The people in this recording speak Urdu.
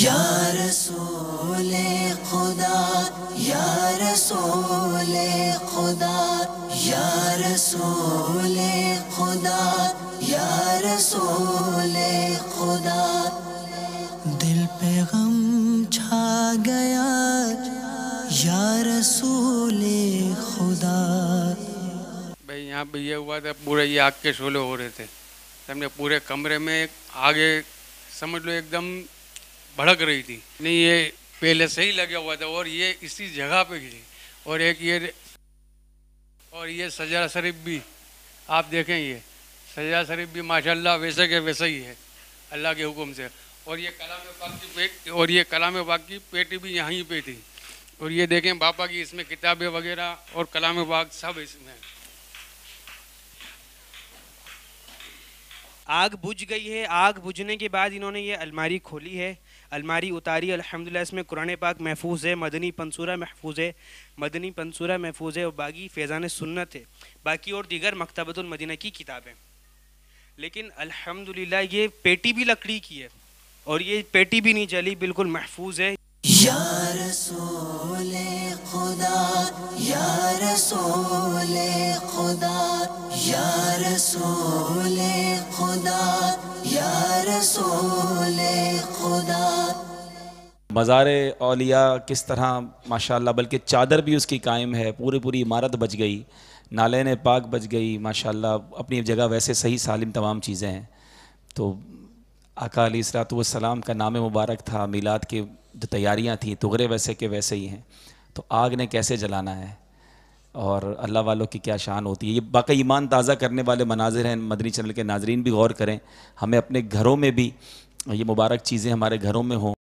یا رسول خدا یا رسول خدا یا رسول خدا یا رسول خدا، دل پہ غم چھا گیا یا رسول خدا۔ بھائی یہاں پہ یہ ہوا تھا، پورے یہ آگ کے شعلے ہو رہے تھے، سمجھے پورے کمرے میں آگے سمجھ لو ایک دم بھڑک رہی تھی، نہیں یہ پہلے سے ہی لگا ہوا تھا اور یہ اسی جگہ پہ گری، اور ایک یہ سجادہ شریف بھی آپ دیکھیں، یہ سجادہ شریف بھی ماشاءاللہ ویسے کے ویسے ہی ہے اللہ کے حکم سے، اور یہ کلام پاک کی پیٹی بھی یہیں پہ تھی، اور یہ دیکھیں باپا کی اس میں کتابیں وغیرہ اور کلام پاک سب اس میں۔ آگ بجھ گئی ہے، آگ بجھنے کے بعد انہوں نے یہ الماری کھولی ہے، الماری اتاری، الحمدللہ اس میں قرآن پاک محفوظ ہے، مدنی پنسورہ محفوظ ہے اور باقی فیضان سنت ہے، باقی اور دیگر مکتبۃ المدینہ کی کتابیں۔ لیکن الحمدللہ یہ پیٹی بھی لکڑی کی ہے اور یہ پیٹی بھی نہیں جلی، بالکل محفوظ ہے۔ یا رسول خدا یا رسول خدا یا رسول خدا یا رسول خدا۔ مزار اولیاء کس طرح ماشاءاللہ، بلکہ چادر بھی اس کی قائم ہے، پوری عمارت بچ گئی، نالین پاک بچ گئی ماشاءاللہ، اپنی جگہ ویسے صحیح سالم تمام چیزیں ہیں۔ تو آقا علیہ الصلوۃ والسلام کا نام مبارک تھا، میلاد کی جو تیاریاں تھیں تغرے ویسے کے ویسے ہی ہیں، تو آگ نے کیسے جلانا ہے اور اللہ والوں کی کیا شان ہوتی ہے، یہ باقی ایمان تازہ کرنے والے مناظر ہیں۔ مدنی چینل کے ناظرین بھی غور کریں، ہمیں اپنے گھروں میں بھی یہ مبارک چیزیں ہمارے گھروں میں ہوں۔